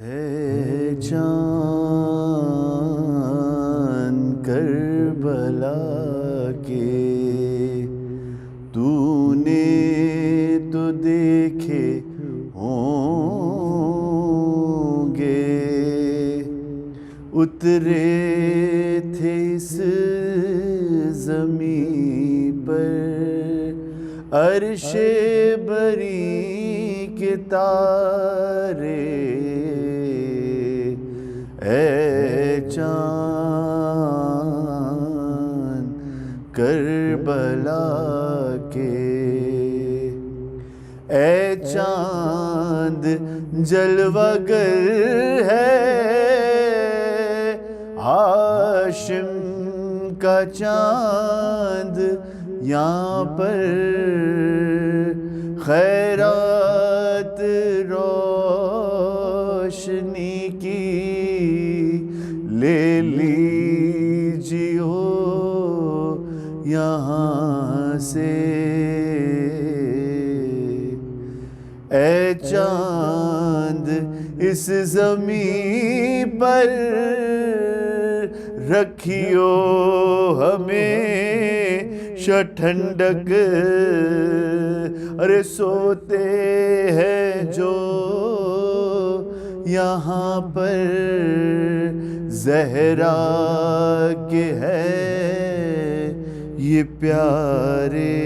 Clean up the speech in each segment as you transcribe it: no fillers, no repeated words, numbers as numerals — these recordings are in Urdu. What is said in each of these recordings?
اے جان کربلا کے تو نے تو دیکھے ہوں گے، اترے تھے اس زمین پر عرش بری کے تارے، اے چاند کربلا کے، اے چاند جلوہ گر ہے ہاشم کا چاند، یہاں پر خیرات روشنی کی لے لیجیو یہاں سے، اے چاند اس زمین پر رکھیو ہمیشہ ٹھنڈک، ارے سوتے ہیں جو یہاں پر زہرا کے ہے یہ پیارے،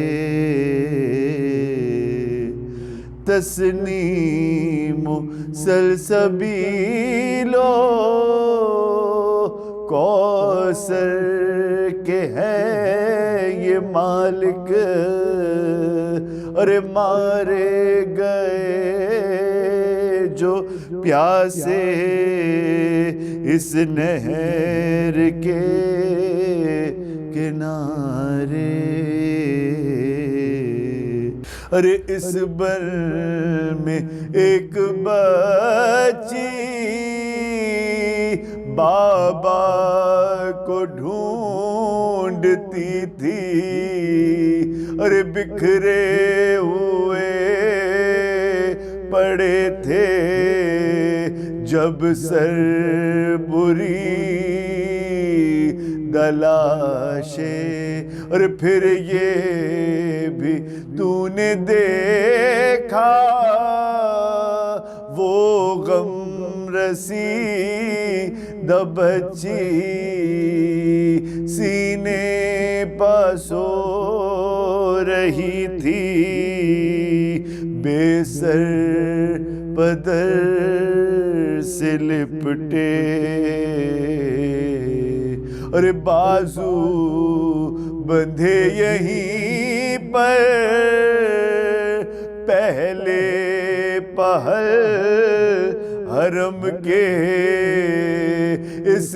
تسنیم و سلسبیل و کوثر کے ہیں یہ مالک، ارے مارے گئے جو پیاسے اس نہر کے کنارے، ارے اس بر میں ایک بچی بابا کو ڈھونڈتی تھی، ارے بکھرے ہوئے پڑے تھے جب سر بری دلاشے، اور پھر یہ بھی تو نے دیکھا وہ غم رسی بچی سینے پاسو رہی تھی، بے سر پدر سے لپٹے، اور بازو بندھے یہیں پر پہلے پہل حرم کے اس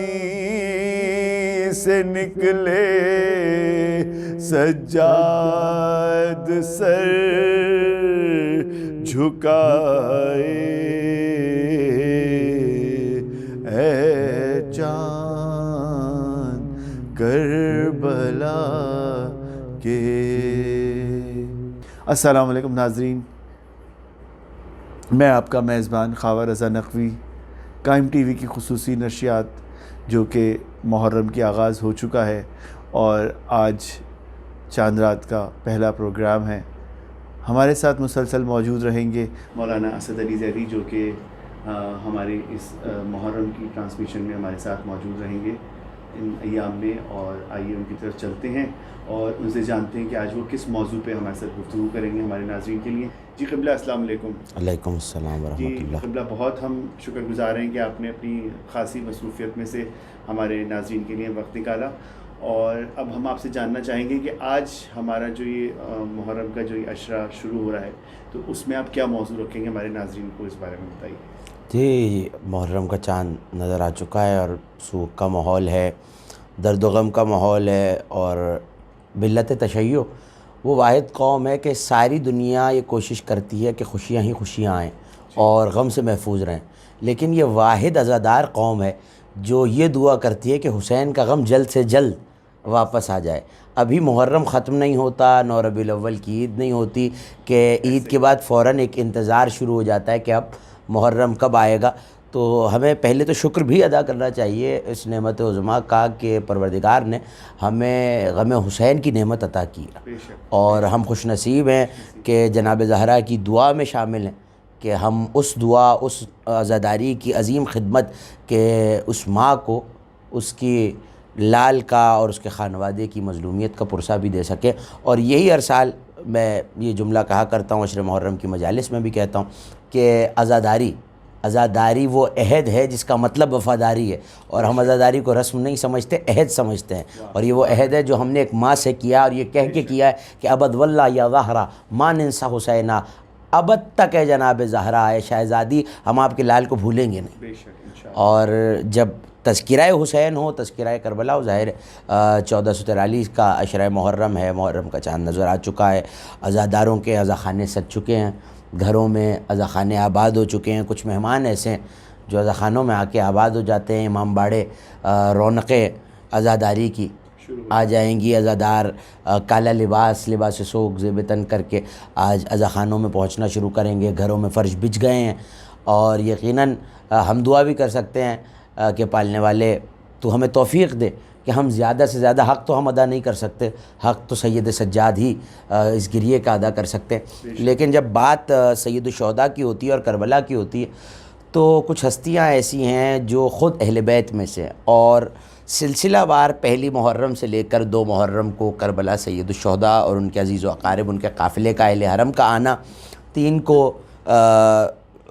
سرزمین سے نکلے سجاد سر جھکائے، اے چاند کربلا کے۔ السلام علیکم ناظرین، میں آپ کا میزبان خواہ رضا نقوی۔ قائم ٹی وی کی خصوصی نشریات جو کہ محرم کی آغاز ہو چکا ہے اور آج چاند رات کا پہلا پروگرام ہے، ہمارے ساتھ مسلسل موجود رہیں گے مولانا اسد علی زیدی جو کہ ہمارے اس محرم کی ٹرانسمیشن میں ہمارے ساتھ موجود رہیں گے ان ایام میں، اور آئیے ان کی طرف چلتے ہیں اور ان سے جانتے ہیں کہ آج وہ کس موضوع پہ ہمارے ساتھ گفتگو کریں گے ہمارے ناظرین کے لیے۔ جی قبلہ السلام علیکم۔ علیکم السلام ورحمۃ اللہ۔ جی قبلہ بہت ہم شکر گزار ہیں کہ آپ نے اپنی خاصی مصروفیت میں سے ہمارے ناظرین کے لیے وقت نکالا، اور اب ہم آپ سے جاننا چاہیں گے کہ آج ہمارا جو یہ محرم کا جو یہ عشرہ شروع ہو رہا ہے تو اس میں آپ کیا موضوع رکھیں گے ہمارے ناظرین کو، اس بارے میں بتائیے۔ جی محرم کا چاند نظر آ چکا ہے اور سوگ کا ماحول ہے، درد و غم کا ماحول ہے، اور ملت تشیع وہ واحد قوم ہے کہ ساری دنیا یہ کوشش کرتی ہے کہ خوشیاں ہی خوشیاں آئیں اور غم سے محفوظ رہیں، لیکن یہ واحد عزادار قوم ہے جو یہ دعا کرتی ہے کہ حسین کا غم جلد سے جلد واپس آ جائے. ابھی محرم ختم نہیں ہوتا، نو ربیع الاول کی عید نہیں ہوتی کہ عید کے بعد فوراً ایک انتظار شروع ہو جاتا ہے کہ اب محرم کب آئے گا. تو ہمیں پہلے تو شکر بھی ادا کرنا چاہیے اس نعمت عظمیٰ کا کہ پروردگار نے ہمیں غم حسین کی نعمت عطا کی، اور ہم خوش نصیب ہیں کہ جناب زہرا کی دعا میں شامل ہیں کہ ہم اس دعا، اس عزاداری کی عظیم خدمت کہ اس ماں کو اس کی لال کا اور اس کے خانوادے کی مظلومیت کا پرسہ بھی دے سکیں. اور یہی ہر سال میں یہ جملہ کہا کرتا ہوں، عشر محرم کی مجالس میں بھی کہتا ہوں کہ عزاداری وہ عہد ہے جس کا مطلب وفاداری ہے، اور ہم عزاداری کو رسم نہیں سمجھتے، عہد سمجھتے ہیں. اور یہ وہ عہد ہے جو ہم نے ایک ماں سے کیا، اور یہ کہہ کے کیا ہے کہ ابد واللہ یا زہرا ما ننسى حسینہ، ابد تک ہے جناب زہرا ہے شہزادی، ہم آپ کے لال کو بھولیں گے نہیں. اور جب تذکرہ حسین ہو، تذکرہ کربلا ہو، ظاہر 1443 کا عشرہ محرم ہے، محرم کا چاند نظر آ چکا ہے، عزاداروں کے عزاخانے سج چکے ہیں، گھروں میں عزاخانے آباد ہو چکے ہیں. کچھ مہمان ایسے ہیں جو عزاخانوں میں آ کے آباد ہو جاتے ہیں. امام باڑے رونقیں عزاداری کی آ جائیں گی. عزادار کالا لباس سوگ زیب تن کر کے آج عزاخانوں میں پہنچنا شروع کریں گے. گھروں میں فرش بچھ گئے ہیں، اور یقیناً ہم دعا بھی کر سکتے ہیں کہ پالنے والے تو ہمیں توفیق دے کہ ہم زیادہ سے زیادہ، حق تو ہم ادا نہیں کر سکتے، حق تو سید سجاد ہی اس گریے کا ادا کر سکتے ہیں. لیکن جب بات سید الشہداء کی ہوتی ہے اور کربلا کی ہوتی ہے تو کچھ ہستیاں ایسی ہیں جو خود اہل بیت میں سے، اور سلسلہ وار پہلی محرم سے لے کر 2 محرم کو کربلا سید الشہداء اور ان کے عزیز و اقارب، ان کے قافلے کا، اہل حرم کا آنا، 3 کو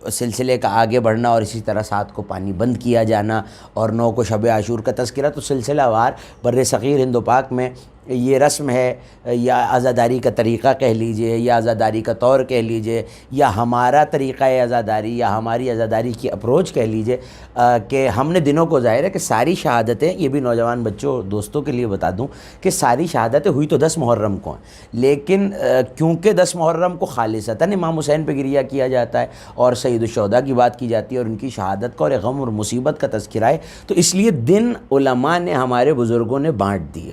سلسلے کا آگے بڑھنا، اور اسی طرح 7 کو پانی بند کیا جانا، اور 9 کو شب عاشور کا تذکرہ. تو سلسلہ وار بر صغیر ہند و پاک میں یہ رسم ہے، یا عزاداری کا طریقہ کہہ لیجئے، یا عزاداری کا طور کہہ لیجئے، یا ہمارا طریقہ عزاداری، یا ہماری عزاداری کی اپروچ کہہ لیجئے، کہ ہم نے دنوں کو، ظاہر ہے کہ ساری شہادتیں، یہ بھی نوجوان بچوں دوستوں کے لیے بتا دوں کہ ساری شہادتیں ہوئی تو 10 محرم کو ہیں، لیکن کیونکہ 10 محرم کو خالصتاً امام حسین پہ گریہ کیا جاتا ہے اور سید الشہداء کی بات کی جاتی ہے اور ان کی شہادت کا اور غم اور مصیبت کا تذکرہ ہے، تو اس لیے دن علماء نے، ہمارے بزرگوں نے بانٹ دیے.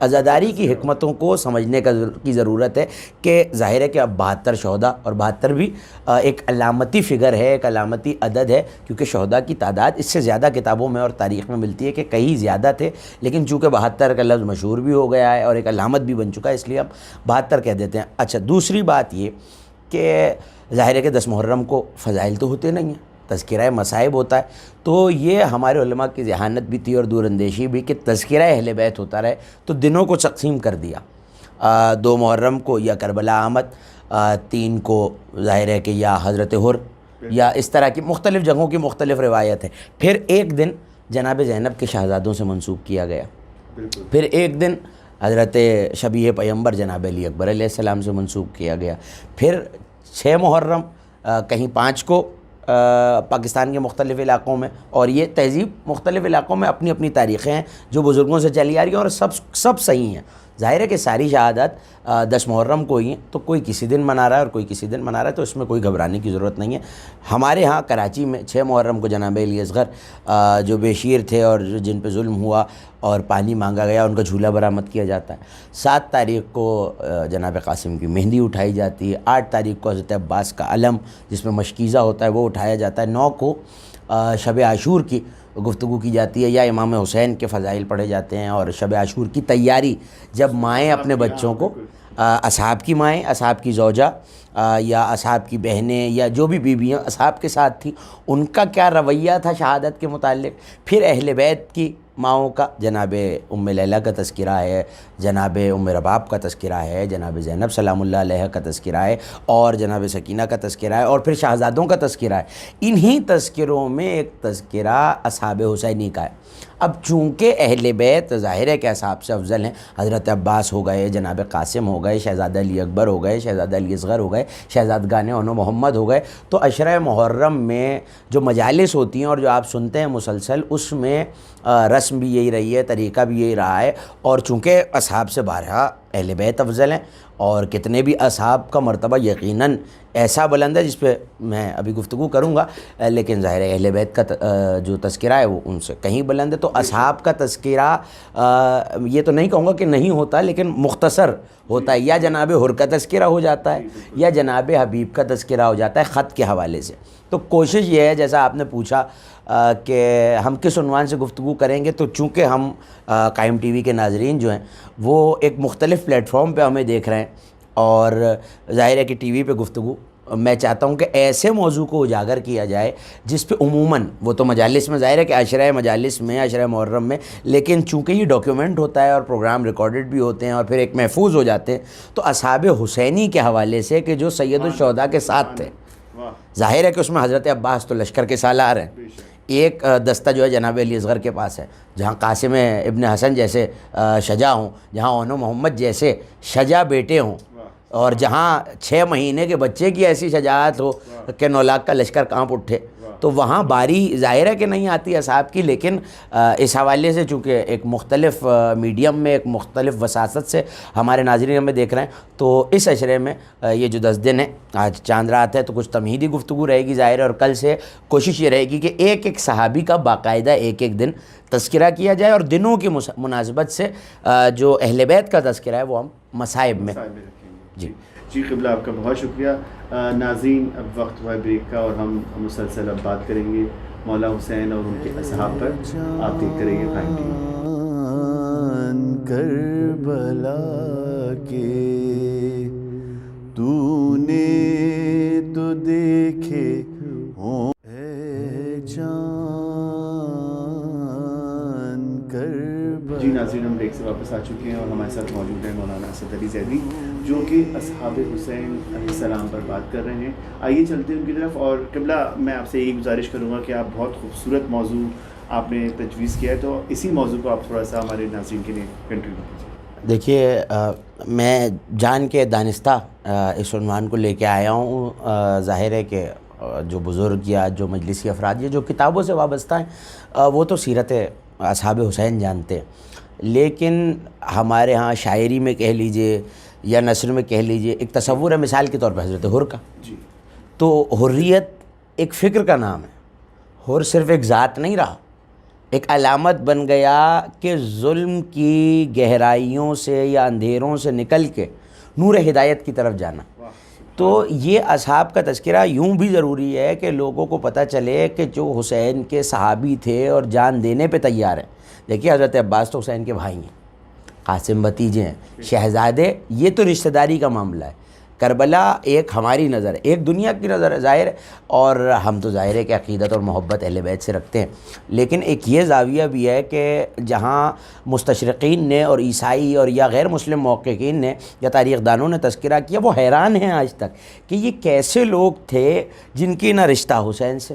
عزاداری کی حکمتوں کو سمجھنے کی ضرورت ہے کہ ظاہر ہے کہ اب 72 شہداء، اور 72 بھی ایک علامتی فگر ہے، ایک علامتی عدد ہے، کیونکہ شہداء کی تعداد اس سے زیادہ کتابوں میں اور تاریخ میں ملتی ہے کہ کئی زیادہ تھے، لیکن چونکہ 72 کا لفظ مشہور بھی ہو گیا ہے اور ایک علامت بھی بن چکا ہے، اس لیے ہم 72 کہہ دیتے ہیں. اچھا، دوسری بات یہ کہ ظاہر ہے کہ 10 محرم کو فضائل تو ہوتے نہیں ہیں، تذکرہ مصائب ہوتا ہے. تو یہ ہمارے علماء کی ذہانت بھی تھی اور دور اندیشی بھی کہ تذکرہ اہل بیت ہوتا رہے، تو دنوں کو تقسیم کر دیا. 2 محرم کو یا کربلا آمد، 3 کو ظاہر ہے کہ یا حضرت حر، یا اس طرح کی مختلف جگہوں کی مختلف روایت ہے. پھر ایک دن جناب زینب کے شہزادوں سے منسوب کیا گیا، پھر ایک دن حضرت شبیہ پیمبر جناب علی اکبر علیہ السلام سے منسوب کیا گیا. پھر 6 محرم، کہیں 5 کو پاکستان کے مختلف علاقوں میں، اور یہ تہذیب مختلف علاقوں میں اپنی اپنی تاریخیں ہیں جو بزرگوں سے چلی آ رہی ہیں، اور سب صحیح ہیں. ظاہر ہے کہ ساری شہادت 10 محرم کو ہی ہیں، تو کوئی کسی دن منا رہا ہے اور کوئی کسی دن منا رہا ہے، تو اس میں کوئی گھبرانے کی ضرورت نہیں ہے. ہمارے ہاں کراچی میں 6 محرم کو جناب علی اصغر جو بے شیر تھے اور جن پہ ظلم ہوا اور پانی مانگا گیا، ان کا جھولا برآمد کیا جاتا ہے. 7 تاریخ کو جناب قاسم کی مہندی اٹھائی جاتی ہے. 8 تاریخ کو حضرت عباس کا علم جس میں مشکیزہ ہوتا ہے وہ اٹھایا جاتا ہے. 9 کو شب عاشور کی گفتگو کی جاتی ہے، یا امام حسین کے فضائل پڑھے جاتے ہیں، اور شب عاشور کی تیاری جب مائیں اپنے بچوں کو، اصحاب کی مائیں، اصحاب کی زوجہ یا اصحاب کی بہنیں یا جو بھی بیویاں اصحاب کے ساتھ تھیں، ان کا کیا رویہ تھا شہادت کے متعلق. پھر اہل بیت کی ماؤں کا جناب ام لیلہ کا تذکرہ ہے، جناب ام رباب کا تذکرہ ہے، جناب زینب سلام اللہ علیہ کا تذکرہ ہے، اور جناب سکینہ کا تذکرہ ہے، اور پھر شہزادوں کا تذکرہ ہے. انہی تذکروں میں ایک تذکرہ اصحاب حسینی کا ہے. اب چونکہ اہل بیت ظاہر ہے کہ اصحاب سے افضل ہیں، حضرت عباس ہو گئے، جناب قاسم ہو گئے، شہزادہ علی اکبر ہو گئے، شہزادہ علی اصغر ہو گئے، شہزادگان انو محمد ہو گئے، تو عشرہ محرم میں جو مجالس ہوتی ہیں اور جو آپ سنتے ہیں مسلسل، اس میں رسم بھی یہی رہی ہے، طریقہ بھی یہی رہا ہے. اور چونکہ اصحاب سے بارہا اہل بیت افضل ہیں، اور کتنے بھی اصحاب کا مرتبہ یقیناً ایسا بلند ہے جس پہ میں ابھی گفتگو کروں گا، لیکن ظاہر ہے اہل بیت کا جو تذکرہ ہے وہ ان سے کہیں بلند ہے. تو اصحاب کا تذکرہ یہ تو نہیں کہوں گا کہ نہیں ہوتا، لیکن مختصر ہوتا ہے. یا جناب حر کا تذکرہ ہو جاتا ہے یا جناب حبیب کا تذکرہ ہو جاتا ہے خط کے حوالے سے. تو کوشش یہ ہے، جیسا آپ نے پوچھا کہ ہم کس عنوان سے گفتگو کریں گے، تو چونکہ ہم قائم ٹی وی کے ناظرین جو ہیں وہ ایک مختلف پلیٹ فارم پہ ہمیں دیکھ رہے ہیں، اور ظاہر ہے کہ ٹی وی پہ گفتگو میں چاہتا ہوں کہ ایسے موضوع کو اجاگر کیا جائے جس پہ عموماً وہ تو مجالس میں ظاہر ہے کہ عشرہ مجالس میں، عشرہ محرم میں، لیکن چونکہ یہ ڈاکیومنٹ ہوتا ہے اور پروگرام ریکارڈڈ بھی ہوتے ہیں اور پھر ایک محفوظ ہو جاتے ہیں، تو اصحاب حسینی کے حوالے سے کہ جو سید الشہداء کے ساتھ تھے، ظاہر ہے کہ اس میں حضرت عباس تو لشکر کے سالار ہیں. ایک دستہ جو ہے جناب علی اصغر کے پاس ہے، جہاں قاسم ابن حسن جیسے شجاع ہوں، جہاں اونو محمد جیسے شجاع بیٹے ہوں، اور جہاں 6 مہینے کے بچے کی ایسی شجاعت ہو کہ 9 لاکھ کا لشکر کانپ اٹھے، تو وہاں باری ظاہر ہے کہ نہیں آتی اصحاب کی. لیکن اس حوالے سے چونکہ ایک مختلف میڈیم میں ایک مختلف وساست سے ہمارے ناظرین ہمیں دیکھ رہے ہیں، تو اس عشرے میں یہ جو 10 دن ہیں، آج چاند رات ہے تو کچھ تمہیدی گفتگو رہے گی ظاہر ہے، اور کل سے کوشش یہ رہے گی کہ ایک ایک صحابی کا باقاعدہ ایک دن تذکرہ کیا جائے، اور دنوں کی مناسبت سے جو اہل بیت کا تذکرہ ہے وہ ہم مصائب میں. جی قبلہ آپ کا بہت شکریہ. ناظرین اب وقت ہوا ہے بریک کا، اور ہم مسلسل اب بات کریں گے مولا حسین اور ان کے اصحاب پر. آپ دیکھتے رہیے قائم ٹی وی. کربلا کے تو نے تو دیکھے ہوں اے جان کربلا. جی ناظرین ہم بریک سے واپس آ چکے ہیں، اور ہمارے ساتھ موجود ہیں مولانا اسد علی زیدی جو کہ اصحاب حسین علیہ السلام پر بات کر رہے ہیں. آئیے چلتے ہیں ان کی طرف. اور قبلہ میں آپ سے یہی گزارش کروں گا کہ آپ بہت خوبصورت موضوع آپ نے تجویز کیا ہے، تو اسی موضوع کو آپ تھوڑا سا ہمارے ناظرین کے لیے کنٹینیو کیجیے. دیکھیے میں جان کے دانستہ اس عنوان کو لے کے آیا ہوں. ظاہر ہے کہ جو بزرگ یا جو مجلسی افراد یا جو کتابوں سے وابستہ ہیں وہ تو سیرت اصحاب حسین جانتے ہیں، لیکن ہمارے ہاں شاعری میں کہہ لیجئے یا نثر میں کہہ لیجئے ایک تصور ہے مثال کے طور پہ حضرت حر کا. جی تو حریت ایک فکر کا نام ہے. حر صرف ایک ذات نہیں رہا، ایک علامت بن گیا کہ ظلم کی گہرائیوں سے یا اندھیروں سے نکل کے نور ہدایت کی طرف جانا. تو یہ اصحاب کا تذکرہ یوں بھی ضروری ہے کہ لوگوں کو پتہ چلے کہ جو حسین کے صحابی تھے اور جان دینے پہ تیار ہیں. دیکھیے حضرت عباس تو حسین کے بھائی ہیں، قاسم بھتیجے ہیں، شہزادے، یہ تو رشتہ داری کا معاملہ ہے. کربلا ایک ہماری نظر ہے، ایک دنیا کی نظر ہے ظاہر ہے، اور ہم تو ظاہر ہے کہ عقیدت اور محبت اہل بیت سے رکھتے ہیں. لیکن ایک یہ زاویہ بھی ہے کہ جہاں مستشرقین نے اور عیسائی اور یا غیر مسلم محققین نے یا تاریخ دانوں نے تذکرہ کیا، وہ حیران ہیں آج تک کہ یہ کیسے لوگ تھے جن کی نہ رشتہ حسین سے،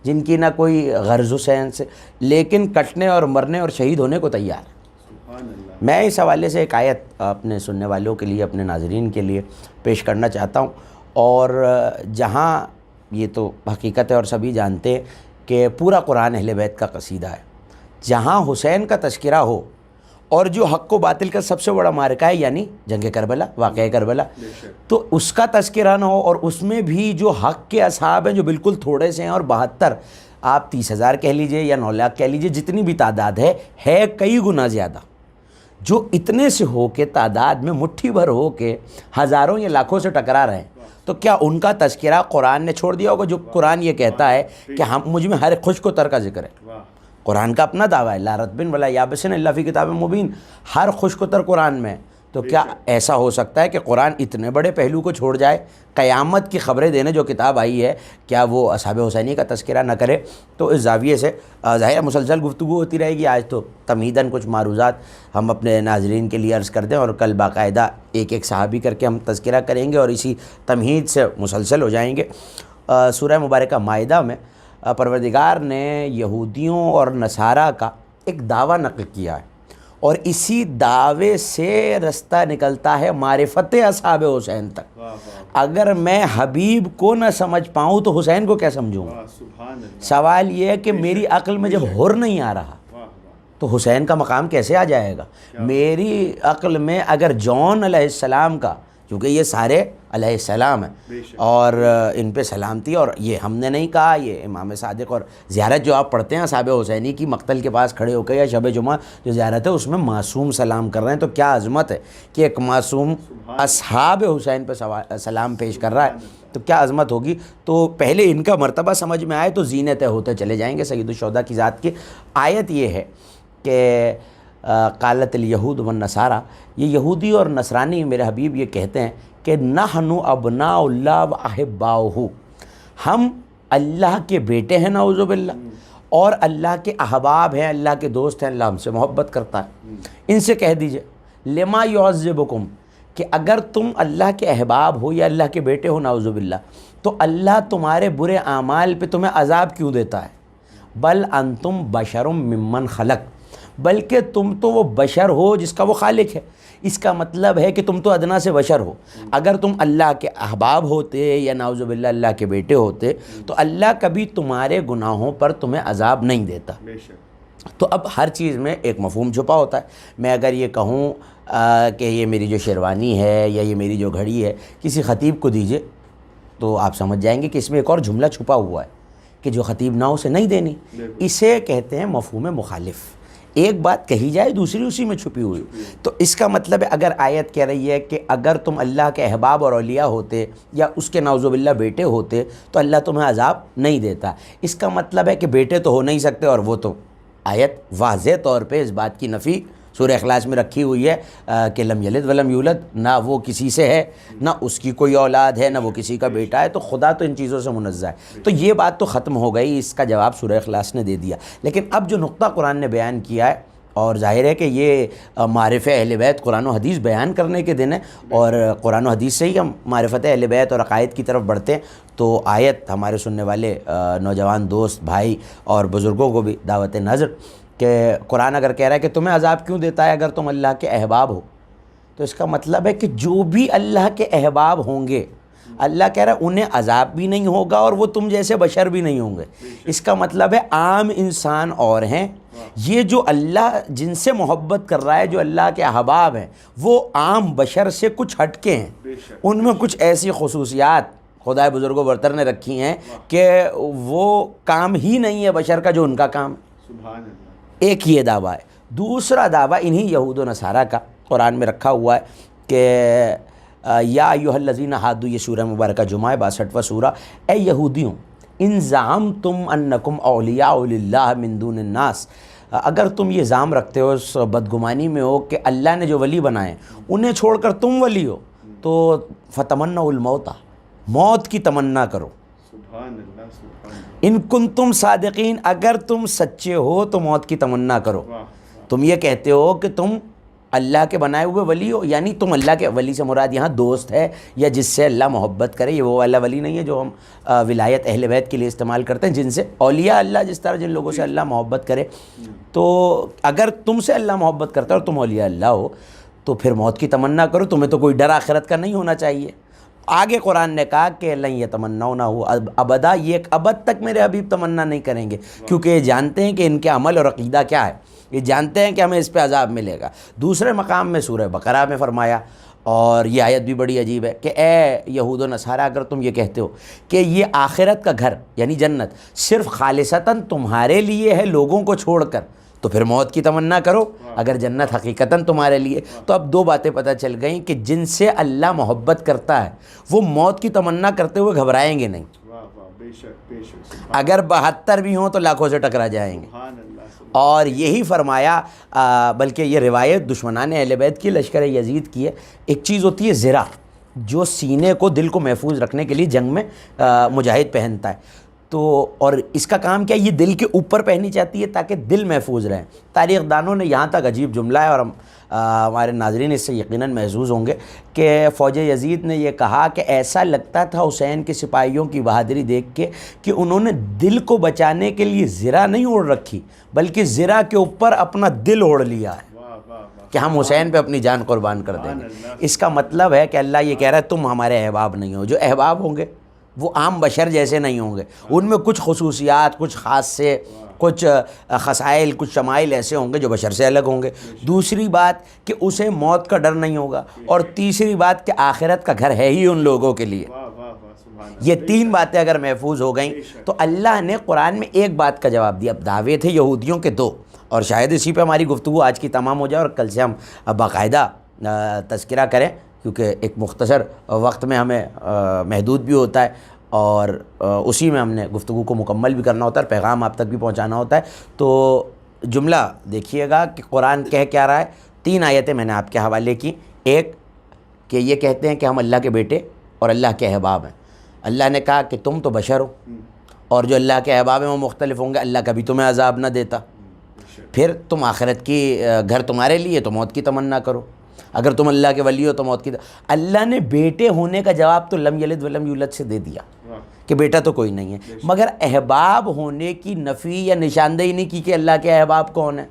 جن کی نہ کوئی غرض حسین سے، لیکن کٹنے اور مرنے اور شہید ہونے کو تیار ہے. میں اس حوالے سے ایک آیت اپنے سننے والوں کے لیے، اپنے ناظرین کے لیے پیش کرنا چاہتا ہوں. اور جہاں یہ تو حقیقت ہے اور سبھی جانتے ہیں کہ پورا قرآن اہل بیت کا قصیدہ ہے، جہاں حسین کا تذکرہ ہو اور جو حق و باطل کا سب سے بڑا معرکہ ہے یعنی جنگ کربلا، واقعہ کربلا، تو اس کا تذکرہ نہ ہو، اور اس میں بھی جو حق کے اصحاب ہیں جو بالکل تھوڑے سے ہیں، اور 72 آپ 30,000 کہہ لیجئے یا 9 لاکھ کہہ لیجئے، جتنی بھی تعداد ہے کئی گنا زیادہ، جو اتنے سے ہو کے تعداد میں مٹھی بھر ہو کے ہزاروں یا لاکھوں سے ٹکرا رہے ہیں، تو کیا ان کا تذکرہ قرآن نے چھوڑ دیا ہوگا؟ جو قرآن یہ کہتا ہے کہ مجھ میں ہر خشک و تر کا ذکر ہے. قرآن کا اپنا دعویٰ ہے، لا رطبن ولا یابسن الا فی کتاب مبین، ہر خشک و تر قرآن میں. تو کیا ایسا ہو سکتا ہے کہ قرآن اتنے بڑے پہلو کو چھوڑ جائے؟ قیامت کی خبریں دینے جو کتاب آئی ہے، کیا وہ اصحاب حسینی کا تذکرہ نہ کرے؟ تو اس زاویے سے ظاہر مسلسل گفتگو ہوتی رہے گی. آج تو تمہیداً کچھ معروضات ہم اپنے ناظرین کے لیے عرض کر دیں، اور کل باقاعدہ ایک ایک صحابی کر کے ہم تذکرہ کریں گے، اور اسی تمہید سے مسلسل ہو جائیں گے. سورہ مبارکہ مائدہ میں پروردگار نے یہودیوں اور نصارہ کا ایک دعویٰ نقل کیا ہے، اور اسی دعوے سے رستہ نکلتا ہے معرفت اصحاب حسین تک. اگر میں حبیب کو نہ سمجھ پاؤں تو حسین کو کیا سمجھوں گا؟ سوال یہ ہے کہ میری عقل میں جب حر نہیں آ رہا تو حسین کا مقام کیسے آ جائے گا؟ میری عقل میں اگر جون علیہ السلام کا، کیونکہ یہ سارے علیہ السلام ہیں اور ان پہ سلامتی، اور یہ ہم نے نہیں کہا، یہ امام صادق اور زیارت جو آپ پڑھتے ہیں اصحاب حسینی کی مقتل کے پاس کھڑے ہو کے یا شب جمعہ جو زیارت ہے اس میں معصوم سلام کر رہے ہیں، تو کیا عظمت ہے کہ ایک معصوم اصحاب حسین پہ سلام پیش کر رہا ہے، تو کیا عظمت ہوگی۔ تو پہلے ان کا مرتبہ سمجھ میں آئے تو زینے طے ہوتے چلے جائیں گے سید الشہداء کی ذات کی۔ آیت یہ ہے کہ قالت الیہود والنصارى، یہ یہودی اور نصرانی میرے حبیب یہ کہتے ہیں کہ نحن ابناء اللہ و احباؤہ، ہم اللہ کے بیٹے ہیں نعوذ باللہ، اور اللہ کے احباب ہیں، اللہ کے دوست ہیں، اللہ ہم سے محبت کرتا ہے۔ ان سے کہہ دیجئے لما یعذبکم، کہ اگر تم اللہ کے احباب ہو یا اللہ کے بیٹے ہو نعوذ باللہ، تو اللہ تمہارے برے اعمال پہ تمہیں عذاب کیوں دیتا ہے؟ بل انتم بشر ممن خلق، بلکہ تم تو وہ بشر ہو جس کا وہ خالق ہے۔ اس کا مطلب ہے کہ تم تو ادنا سے بشر ہو۔ اگر تم اللہ کے احباب ہوتے یا نعوذ باللہ اللہ کے بیٹے ہوتے تو اللہ کبھی تمہارے گناہوں پر تمہیں عذاب نہیں دیتا۔ تو اب ہر چیز میں ایک مفہوم چھپا ہوتا ہے۔ میں اگر یہ کہوں کہ یہ میری جو شیروانی ہے یا یہ میری جو گھڑی ہے کسی خطیب کو دیجئے، تو آپ سمجھ جائیں گے کہ اس میں ایک اور جملہ چھپا ہوا ہے کہ جو خطیب نہ اسے نہیں دینی۔ اسے کہتے ہیں مفہوم مخالف، ایک بات کہی جائے دوسری اسی میں چھپی ہوئی۔ تو اس کا مطلب ہے اگر آیت کہہ رہی ہے کہ اگر تم اللہ کے احباب اور اولیاء ہوتے یا اس کے نعوذ باللہ بیٹے ہوتے تو اللہ تمہیں عذاب نہیں دیتا، اس کا مطلب ہے کہ بیٹے تو ہو نہیں سکتے، اور وہ تو آیت واضح طور پہ اس بات کی نفی سورہ اخلاص میں رکھی ہوئی ہے کہ لم یلد ولم یولد، نہ وہ کسی سے ہے، نہ اس کی کوئی اولاد ہے، نہ وہ کسی کا بیٹا ہے، تو خدا تو ان چیزوں سے منزہ ہے۔ تو یہ بات تو ختم ہو گئی، اس کا جواب سورہ اخلاص نے دے دیا۔ لیکن اب جو نقطہ قرآن نے بیان کیا ہے، اور ظاہر ہے کہ یہ معرفت اہل بیت قرآن و حدیث بیان کرنے کے دن ہے، اور قرآن و حدیث سے ہی ہم معرفت اہل بیت اور عقائد کی طرف بڑھتے ہیں، تو آیت ہمارے سننے والے نوجوان دوست بھائی اور بزرگوں کو بھی دعوت نظر کہ قرآن اگر کہہ رہا ہے کہ تمہیں عذاب کیوں دیتا ہے اگر تم اللہ کے احباب ہو، تو اس کا مطلب ہے کہ جو بھی اللہ کے احباب ہوں گے اللہ کہہ رہا ہے انہیں عذاب بھی نہیں ہوگا اور وہ تم جیسے بشر بھی نہیں ہوں گے۔ اس کا مطلب ہے عام انسان اور ہیں، یہ جو اللہ جن سے محبت کر رہا ہے، جو اللہ کے احباب ہیں، وہ عام بشر سے کچھ ہٹ کے ہیں، ان میں کچھ ایسی خصوصیات خدائے بزرگ و برتر نے رکھی ہیں کہ وہ کام ہی نہیں ہے بشر کا جو ان کا کام ہے۔ سبحان اللہ۔ ایک یہ دعویٰ ہے۔ دوسرا دعویٰ انہی یہود و نصارہ کا قرآن میں رکھا ہوا ہے کہ یا ایھا الذین ہادوا، یہ سورہ مبارکہ جمعہ 62واں سورہ، اے یہودیوں ان زعمتم انکم اولیاء للہ من دون الناس، اگر تم یہ زعم رکھتے ہو، اس بدگمانی میں ہو کہ اللہ نے جو ولی بنائے انہیں چھوڑ کر تم ولی ہو، تو فتمنوا الموت، موت کی تمنا کرو۔ سبحان اللہ، سبحان اللہ۔ ان کنتم صادقین، اگر تم سچے ہو تو موت کی تمنا کرو۔ تم یہ کہتے ہو کہ تم اللہ کے بنائے ہوئے ولی ہو، یعنی تم اللہ کے ولی سے مراد یہاں دوست ہے یا جس سے اللہ محبت کرے، یہ وہ والا ولی نہیں ہے جو ہم ولایت اہل بیت کے لیے استعمال کرتے ہیں، جن سے اولیاء اللہ جس طرح جن لوگوں سے اللہ محبت کرے۔ تو اگر تم سے اللہ محبت کرتا ہے اور تم اولیاء اللہ ہو تو پھر موت کی تمنا کرو، تمہیں تو کوئی ڈر آخرت کا نہیں ہونا چاہیے۔ آگے قرآن نے کہا کہ لن یتمنونہ ابدا، یہ ایک ابد تک میرے حبیب تمنا نہیں کریں گے، کیونکہ یہ جانتے ہیں کہ ان کے عمل اور عقیدہ کیا ہے، یہ جانتے ہیں کہ ہمیں اس پہ عذاب ملے گا۔ دوسرے مقام میں سورہ بقرہ میں فرمایا، اور یہ آیت بھی بڑی عجیب ہے کہ اے یہود و نصارہ اگر تم یہ کہتے ہو کہ یہ آخرت کا گھر یعنی جنت صرف خالصتاً تمہارے لیے ہے لوگوں کو چھوڑ کر، تو پھر موت کی تمنا کرو اگر جنت حقیقتاً تمہارے لیے۔ تو اب دو باتیں پتہ چل گئیں کہ جن سے اللہ محبت کرتا ہے وہ موت کی تمنا کرتے ہوئے گھبرائیں گے نہیں، بے شک بے شک، اگر 72 بھی ہوں تو لاکھوں سے ٹکرا جائیں گے۔ سبحان اللہ۔ اور یہی فرمایا، بلکہ یہ روایت دشمنان اہل بیت کی لشکر یزید کی ہے۔ ایک چیز ہوتی ہے زرہ، جو سینے کو دل کو محفوظ رکھنے کے لیے جنگ میں مجاہد پہنتا ہے، تو اور اس کا کام کیا ہے، یہ دل کے اوپر پہنی جاتی ہے تاکہ دل محفوظ رہے۔ تاریخ دانوں نے یہاں تک عجیب جملہ ہے، اور ہمارے ناظرین اس سے یقیناً محظوظ ہوں گے کہ فوج یزید نے یہ کہا کہ ایسا لگتا تھا حسین کے سپاہیوں کی بہادری دیکھ کے کہ انہوں نے دل کو بچانے کے لیے زرہ نہیں اوڑھ رکھی بلکہ زرہ کے اوپر اپنا دل اوڑھ لیا ہے کہ ہم حسین پہ اپنی جان قربان کر دیں گے۔ اس کا مطلب ہے کہ اللہ یہ کہہ رہا ہے تم ہمارے احباب نہیں ہو، جو احباب ہوں گے وہ عام بشر جیسے نہیں ہوں گے، ان میں کچھ خصوصیات، کچھ خاص سے، کچھ خصائل، کچھ شمائل ایسے ہوں گے جو بشر سے الگ ہوں گے۔ دوسری بات کہ اسے موت کا ڈر نہیں ہوگا، اور تیسری بات کہ آخرت کا گھر ہے ہی ان لوگوں کے لیے۔ یہ تین باتیں اگر محفوظ ہو گئیں تو اللہ نے قرآن میں ایک بات کا جواب دیا۔ اب دعوے تھے یہودیوں کے دو، اور شاید اسی پہ ہماری گفتگو آج کی تمام ہو جائے، اور کل سے ہم باقاعدہ تذکرہ کریں، کیونکہ ایک مختصر وقت میں ہمیں محدود بھی ہوتا ہے، اور اسی میں ہم نے گفتگو کو مکمل بھی کرنا ہوتا ہے، پیغام آپ تک بھی پہنچانا ہوتا ہے۔ تو جملہ دیکھیے گا کہ قرآن کہہ کیا رہا ہے۔ 3 آیتیں میں نے آپ کے حوالے کی۔ ایک کہ یہ کہتے ہیں کہ ہم اللہ کے بیٹے اور اللہ کے احباب ہیں۔ اللہ نے کہا کہ تم تو بشر ہو، اور جو اللہ کے احباب ہیں وہ مختلف ہوں گے، اللہ کبھی تمہیں عذاب نہ دیتا۔ پھر تم آخرت کی گھر تمہارے لیے تو موت کی تمنا کرو، اگر تم اللہ کے ولی ہو تو موت کی اللہ نے بیٹے ہونے کا جواب تو لم یلد ولم یولد سے دے دیا کہ بیٹا تو کوئی نہیں ہے، مگر احباب ہونے کی نفی یا نشاندہی نہیں کی کہ اللہ کے احباب کون ہیں۔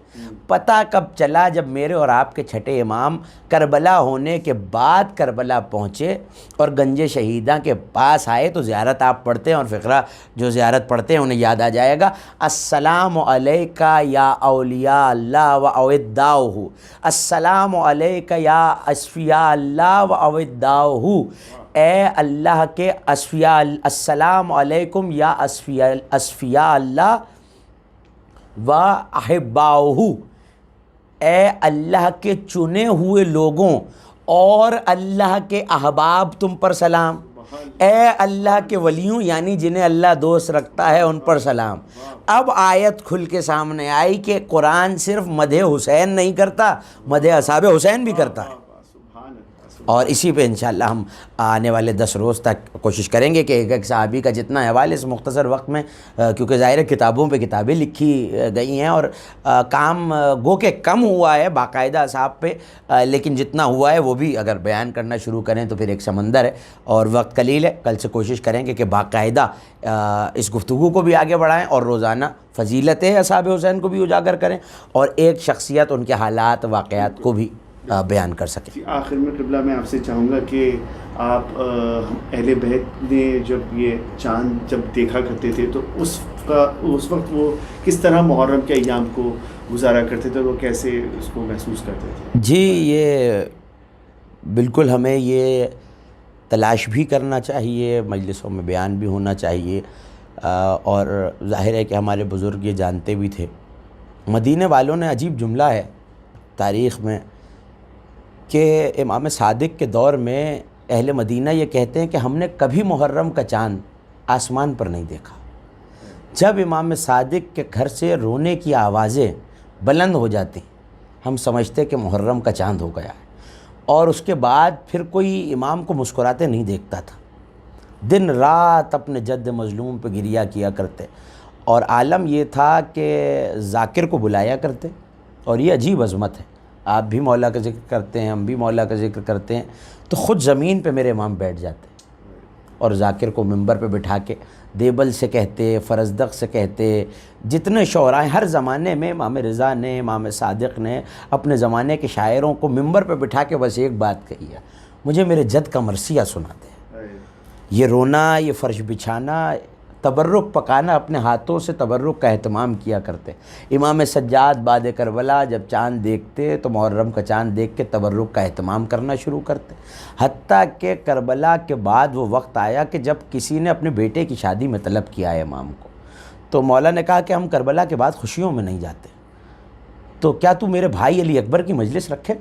پتہ کب چلا؟ جب میرے اور آپ کے چھٹے امام کربلا ہونے کے بعد کربلا پہنچے اور گنج شہیداں کے پاس آئے تو زیارت آپ پڑھتے ہیں، اور فقرہ جو زیارت پڑھتے ہیں انہیں یاد آ جائے گا، السلام علیکہ یا اولیاء اللہ و اوداؤہ، السلام علیکہ یا اصفیاء اللہ و اوداؤہ، اے اللہ کے اصفیاء، السلام علیکم یا اصفیاء اللہ و احباؤہ، اے اللہ کے چنے ہوئے لوگوں اور اللہ کے احباب تم پر سلام، اے اللہ کے ولیوں یعنی جنہیں اللہ دوست رکھتا ہے ان پر سلام۔ اب آیت کھل کے سامنے آئی کہ قرآن صرف مدح حسین نہیں کرتا، مدح اصحاب حسین بھی کرتا ہے، اور اسی پہ انشاءاللہ ہم آنے والے 10 روز تک کوشش کریں گے کہ ایک ایک صحابی کا جتنا احوال اس مختصر وقت میں، کیونکہ ظاہر کتابوں پہ کتابیں لکھی گئی ہیں اور کام گو کہ کم ہوا ہے باقاعدہ اصحاب پہ، لیکن جتنا ہوا ہے وہ بھی اگر بیان کرنا شروع کریں تو پھر ایک سمندر ہے، اور وقت قلیل ہے۔ کل سے کوشش کریں گے کہ باقاعدہ اس گفتگو کو بھی آگے بڑھائیں، اور روزانہ فضیلت اصحاب حسین کو بھی اجاگر کریں، اور ایک شخصیت ان کے حالات واقعات کو بھی بیان کر سکیں۔ آخر میں قبلہ میں آپ سے چاہوں گا کہ آپ اہل بیت نے جب یہ چاند جب دیکھا کرتے تھے تو اس وقت وہ کس طرح محرم کے ایام کو گزارا کرتے تھے، وہ کیسے اس کو محسوس کرتے تھے؟ جی یہ بالکل ہمیں یہ تلاش بھی کرنا چاہیے، مجلسوں میں بیان بھی ہونا چاہیے، اور ظاہر ہے کہ ہمارے بزرگ یہ جانتے بھی تھے۔ مدینے والوں نے عجیب جملہ ہے تاریخ میں کہ امام صادق کے دور میں اہل مدینہ یہ کہتے ہیں کہ ہم نے کبھی محرم کا چاند آسمان پر نہیں دیکھا۔ جب امام صادق کے گھر سے رونے کی آوازیں بلند ہو جاتی ہم سمجھتے کہ محرم کا چاند ہو گیا ہے، اور اس کے بعد پھر کوئی امام کو مسکراتے نہیں دیکھتا تھا، دن رات اپنے جد مظلوم پہ گریہ کیا کرتے، اور عالم یہ تھا کہ ذاکر کو بلایا کرتے، اور یہ عجیب عظمت ہے، آپ بھی مولا کا ذکر کرتے ہیں، ہم بھی مولا کا ذکر کرتے ہیں، تو خود زمین پہ میرے امام بیٹھ جاتے اور ذاکر کو منبر پہ بٹھا کے دیبل سے کہتے، فرزدق سے کہتے، جتنے شعراء ہر زمانے میں امام رضا نے، امام صادق نے اپنے زمانے کے شاعروں کو منبر پہ بٹھا کے بس ایک بات کہی ہے، مجھے میرے جد کا مرثیہ سنا دے۔ یہ رونا، یہ فرش بچھانا، تبرک پکانا، اپنے ہاتھوں سے تبرک کا اہتمام کیا کرتے۔ امام سجاد بعد کربلا جب چاند دیکھتے تو محرم کا چاند دیکھ کے تبرک کا اہتمام کرنا شروع کرتے، حتیٰ کہ کربلا کے بعد وہ وقت آیا کہ جب کسی نے اپنے بیٹے کی شادی میں طلب کیا ہے امام کو، تو مولا نے کہا کہ ہم کربلا کے بعد خوشیوں میں نہیں جاتے، تو کیا تو میرے بھائی علی اکبر کی مجلس رکھے؟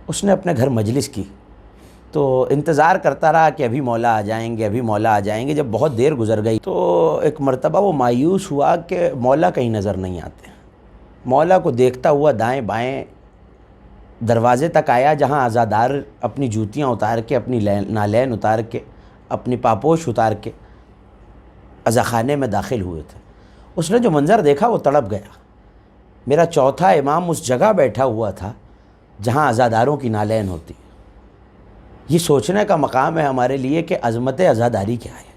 اس نے اپنے گھر مجلس کی، تو انتظار کرتا رہا کہ ابھی مولا آ جائیں گے، ابھی مولا آ جائیں گے۔ جب بہت دیر گزر گئی تو ایک مرتبہ وہ مایوس ہوا کہ مولا کہیں نظر نہیں آتے۔ مولا کو دیکھتا ہوا دائیں بائیں دروازے تک آیا جہاں عزادار اپنی جوتیاں اتار کے، اپنی نالین اتار کے، اپنی پاپوش اتار کے عزاخانے میں داخل ہوئے تھے۔ اس نے جو منظر دیکھا وہ تڑپ گیا، میرا چوتھا امام اس جگہ بیٹھا ہوا تھا جہاں عزاداروں کی نالین ہوتی۔ یہ سوچنے کا مقام ہے ہمارے لیے کہ عظمت عزاداری کیا ہے،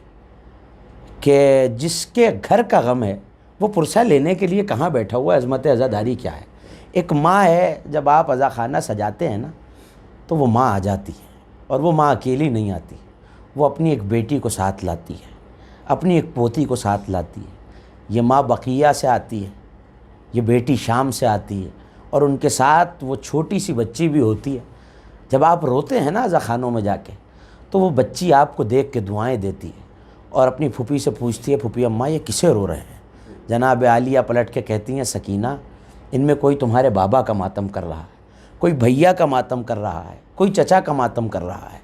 کہ جس کے گھر کا غم ہے وہ پرسہ لینے کے لیے کہاں بیٹھا ہوا ہے، عظمت عزاداری کیا ہے۔ ایک ماں ہے، جب آپ عزاخانہ سجاتے ہیں نا تو وہ ماں آ جاتی ہے، اور وہ ماں اکیلی نہیں آتی، وہ اپنی ایک بیٹی کو ساتھ لاتی ہے، اپنی ایک پوتی کو ساتھ لاتی ہے۔ یہ ماں بقیہ سے آتی ہے، یہ بیٹی شام سے آتی ہے، اور ان کے ساتھ وہ چھوٹی سی بچی بھی ہوتی ہے۔ جب آپ روتے ہیں نا عزاخانوں میں جا کے، تو وہ بچی آپ کو دیکھ کے دعائیں دیتی ہے اور اپنی پھوپھی سے پوچھتی ہے، پھوپھی اماں یہ کسے رو رہے ہیں؟ جناب عالیہ پلٹ کے کہتی ہیں، سکینہ ان میں کوئی تمہارے بابا کا ماتم کر رہا ہے، کوئی بھیا کا ماتم کر رہا ہے، کوئی چچا کا ماتم کر رہا ہے۔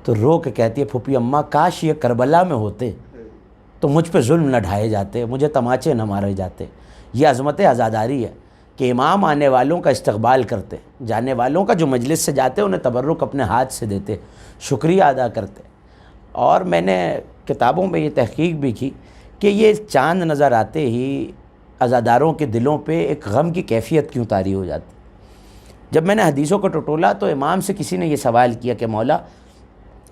تو رو کے کہتی ہے، پھوپھی اماں کاش یہ کربلا میں ہوتے تو مجھ پہ ظلم نہ ڈھائے جاتے، مجھے تماچے نہ مارے جاتے۔ یہ عظمت عزاداری ہے کہ امام آنے والوں کا استقبال کرتے، جانے والوں کا جو مجلس سے جاتے انہیں تبرک اپنے ہاتھ سے دیتے، شکریہ ادا کرتے۔ اور میں نے کتابوں میں یہ تحقیق بھی کی کہ یہ چاند نظر آتے ہی عزاداروں کے دلوں پہ ایک غم کی کیفیت کیوں طاری ہو جاتی۔ جب میں نے حدیثوں کو ٹٹولا تو امام سے کسی نے یہ سوال کیا کہ مولا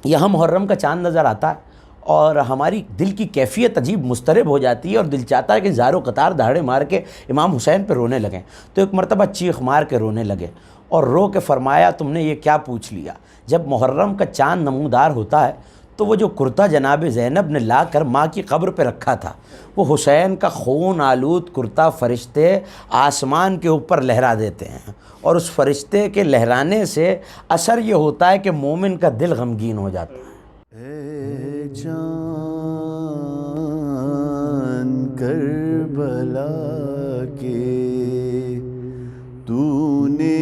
یہاں محرم کا چاند نظر آتا ہے اور ہماری دل کی کیفیت عجیب مضطرب ہو جاتی ہے اور دل چاہتا ہے کہ زار و قطار دہاڑے مار کے امام حسین پہ رونے لگیں۔ تو ایک مرتبہ چیخ مار کے رونے لگے اور رو کے فرمایا، تم نے یہ کیا پوچھ لیا؟ جب محرم کا چاند نمودار ہوتا ہے تو وہ جو کرتا جناب زینب نے لا کر ماں کی قبر پہ رکھا تھا، وہ حسین کا خون آلود کرتا فرشتے آسمان کے اوپر لہرا دیتے ہیں، اور اس فرشتے کے لہرانے سے اثر یہ ہوتا ہے کہ مومن کا دل غمگین ہو جاتا ہے۔ اے جان کربلا کے تو نے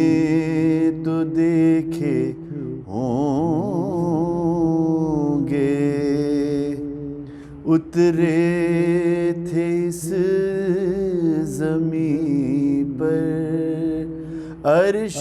تو دیکھے ہوں گے، اترے تھے اس زمین پر عرش